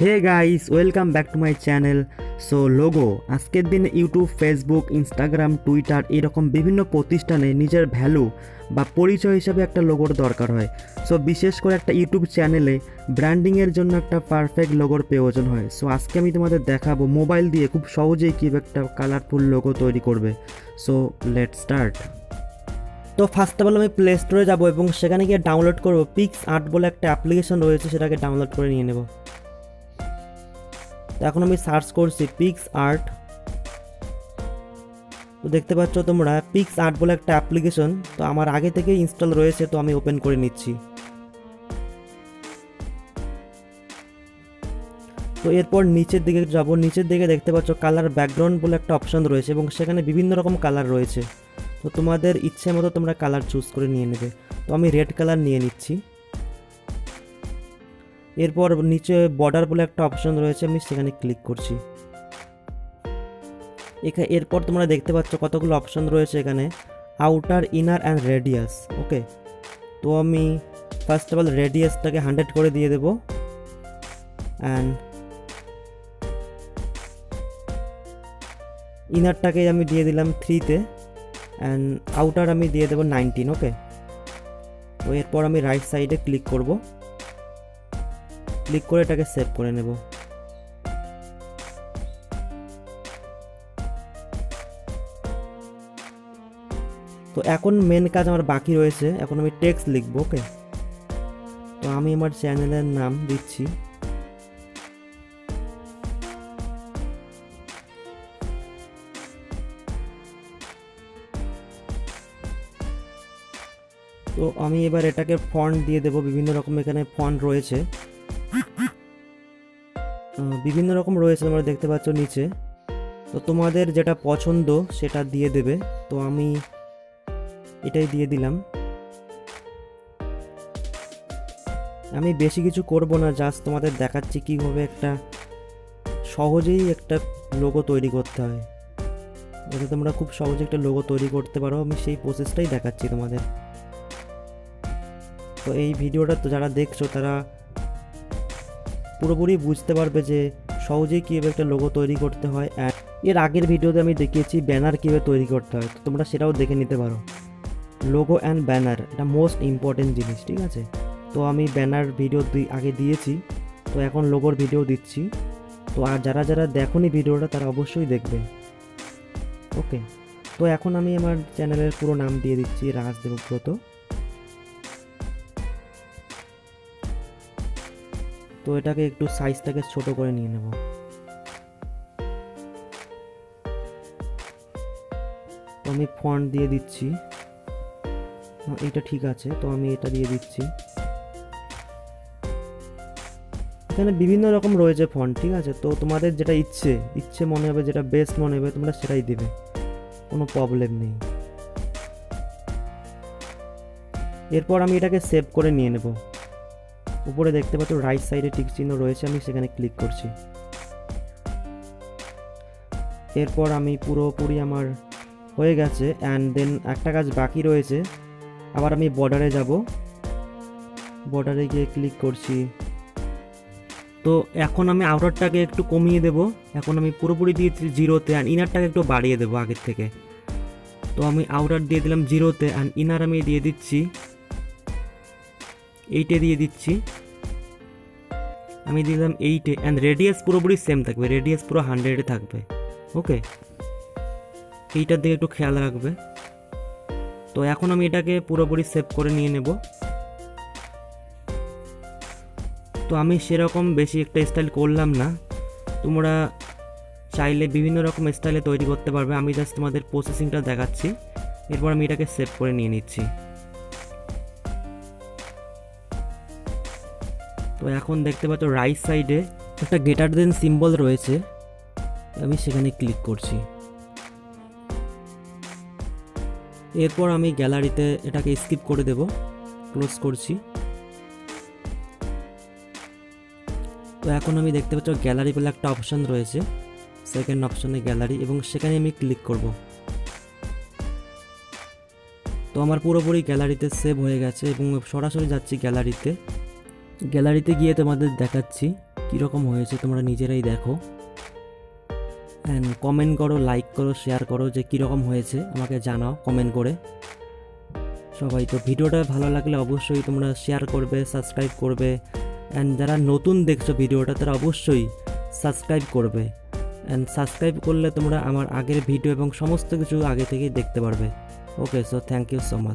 Hey guys, welcome back to my channel. So লোগো, আজকের দিনে ইউটিউব, ফেসবুক, ইনস্টাগ্রাম, টুইটার এরকম বিভিন্ন প্রতিষ্ঠানে নিজের ভ্যালু বা পরিচয় হিসাবে একটা লোগোর দরকার হয়। সো বিশেষ করে একটা ইউটিউব চ্যানেলে ব্র্যান্ডিংয়ের জন্য একটা পারফেক্ট লোগোর প্রয়োজন হয়। সো আজকে আমি তোমাদের দেখাবো মোবাইল দিয়ে খুব সহজেই কীভাবে একটা কালারফুল লোগো তৈরি করবে। So let's start. তো ফার্স্ট অফ অল আমি প্লে স্টোরে যাবো এবং সেখানে গিয়ে ডাউনলোড করবো পিক্সআর্ট বলে একটা অ্যাপ্লিকেশন রয়েছে, সেটাকে ডাউনলোড করে নিয়ে নেব। তো এখন আমি সার্চ করছি পিক্সআর্ট। তো দেখতে পাচ্ছ তোমরা পিক্সআর্ট বলে একটা অ্যাপ্লিকেশন, তো আমার আগে থেকে ইনস্টল রয়েছে, তো আমি ওপেন করে নিচ্ছি। তো এরপর নিচের দিকে যাব, নিচের দিকে দেখতে পাচ্ছ কালার ব্যাকগ্রাউন্ড বলে একটা অপশন রয়েছে এবং সেখানে বিভিন্ন রকম কালার রয়েছে। তো তোমাদের ইচ্ছে মতো তোমরা কালার চুজ করে নিয়ে নেবে। তো আমি রেড কালার নিয়ে নিচ্ছি। এরপর নিচে বর্ডার বলে একটা অপশন রয়েছে, আমি সেখানে ক্লিক করছি। এরপর তোমরা দেখতে পাচ্ছ কতগুলো অপশন রয়েছে এখানে, আউটার, ইনার অ্যান্ড রেডিয়াস। ওকে, তো আমি ফার্স্ট অফ অল রেডিয়াসটাকে 100 করে দিয়ে দেবো অ্যান্ড ইনারটাকে আমি দিয়ে দিলাম 3-তে অ্যান্ড আউটার আমি দিয়ে দেবো 19। ওকে, তো এরপর আমি রাইট সাইডে ক্লিক করব, ক্লিক করে এটাকে সেভ করে নেব। তো এখন মেন কাজ আমার বাকি রয়েছে, এখন আমি টেক্সট লিখব। ওকে, তো আমি আমার চ্যানেলের নাম দিচ্ছি। তো আমি এবার এটাকে ফন্ট দিয়ে দেব, বিভিন্ন রকম এখানে ফন্ট রয়েছে, বিভিন্ন রকম রয়েছে তোমরা দেখতে পাচ্ছ নিচে। তো তোমাদের যেটা পছন্দ সেটা দিয়ে দেবে। তো আমি এটাই দিয়ে দিলাম। আমি বেশি কিছু করব না, জাস্ট তোমাদের দেখাচ্ছি কীভাবে একটা সহজেই একটা লোগো তৈরি করতে হয়, যাতে তোমরা খুব সহজে একটা লোগো তৈরি করতে পারো। আমি সেই প্রসেসটাই দেখাচ্ছি তোমাদের। তো এই ভিডিওটা তো যারা দেখছো তারা পুরোপুরি বুঝতে পারবে যে সহজেই কীভাবে একটা লোগো তৈরি করতে হয়। এর আগের ভিডিওতে আমি দেখিয়েছি ব্যানার কীভাবে তৈরি করতে হয়, তো তোমরা সেটাও দেখে নিতে পারো। লোগো অ্যান্ড ব্যানার এটা মোস্ট ইম্পর্টেন্ট জিনিস, ঠিক আছে? তো আমি ব্যানার ভিডিও আগে দিয়েছি, তো এখন লোগোর ভিডিও দিচ্ছি। তো আর যারা যারা দেখোনি ভিডিওটা তারা অবশ্যই দেখবে। ওকে, তো এখন আমি আমার চ্যানেলের পুরো নাম দিয়ে দিচ্ছি, রাজদেবাব্রত। তো এটাকে একটু সাইজটাকে ছোট করে নিয়ে নেব। তো আমি ফন্ট দিয়ে দিচ্ছি, এটা ঠিক আছে, তো আমি এটা দিয়ে দিচ্ছি। এখানে বিভিন্ন রকম রয়েছে ফন্ট, ঠিক আছে? তো তোমাদের যেটা ইচ্ছে মনে হবে, যেটা বেস্ট মনে হবে তোমরা সেটাই দেবে, কোনো প্রবলেম নেই। এরপর আমি এটাকে সেভ করে নিয়ে নেব। উপরে দেখতে পাচ্ছ রাইট সাইডে টিক চিহ্ন রয়েছে, আমি সেখানে ক্লিক করছি। এরপর আমি পুরোপুরি আমার হয়ে গেছে অ্যান্ড দেন একটা কাজ বাকি রয়েছে। আবার আমি বর্ডারে যাব, বর্ডারে গিয়ে ক্লিক করছি। তো এখন আমি আউটারটাকে একটু কমিয়ে দেব, এখন আমি পুরোপুরি দিয়েছি 0-তে অ্যান্ড ইনারটাকে একটু বাড়িয়ে দেবো আগের থেকে। তো আমি আউটার দিয়ে দিলাম 0-তে অ্যান্ড ইনার আমি দিয়ে দিচ্ছি 8-এ দিয়ে দিচ্ছি। আমি দিলাম 8-এ অ্যান্ড রেডিয়াস পুরোপুরি সেম থাকবে, রেডিয়াস পুরো 100-এ থাকবে। ওকে, এইটার দিকে একটু খেয়াল রাখবে। তো এখন আমি এটাকে পুরোপুরি সেভ করে নিয়ে নেব। তো আমি সেরকম বেশি একটা স্টাইল করলাম না, তোমরা চাইলে বিভিন্ন রকম স্টাইলে তৈরি করতে পারবে, আমি জাস্ট তোমাদের প্রসেসিংটা দেখাচ্ছি। এরপর আমি এটাকে সেভ করে নিয়ে নিচ্ছি। তো এখন দেখতে পাচ্ছ রাইট সাইডে একটা গ্রেটার দেন সিম্বল রয়েছে, আমি সেখানে ক্লিক করছি। এরপর আমি গ্যালারিতে এটাকে স্কিপ করে দেব, ক্লোজ করছি। তো এখন আমি দেখতে পাচ্ছি গ্যালারি বলে একটা অপশন রয়েছে, সেকেন্ড অপশনে গ্যালারি, এবং সেখানে আমি ক্লিক করব। তো আমার পুরোপুরি গ্যালারিতে সেভ হয়ে গেছে এবং সরাসরি যাচ্ছি গ্যালারিতে। গ্যালারিতে গিয়ে তোমাদের দেখাচ্ছি। কীরকম হয়েছে তোমরা নিজেরাই দেখো। অ্যান্ড কমেন্ট করো, লাইক করো, শেয়ার করো যে কীরকম হয়েছে আমাকে জানাও কমেন্ট করে সবাই। তো ভিডিওটা ভালো লাগলে অবশ্যই তোমরা শেয়ার করবে, সাবস্ক্রাইব করবে। অ্যান্ড যারা নতুন দেখছো ভিডিওটা তারা অবশ্যই সাবস্ক্রাইব করবে। অ্যান্ড সাবস্ক্রাইব করলে তোমরা আমার আগের ভিডিও এবং সমস্ত কিছু আগে থেকেই দেখতে পারবে। Okay, so thank you so much.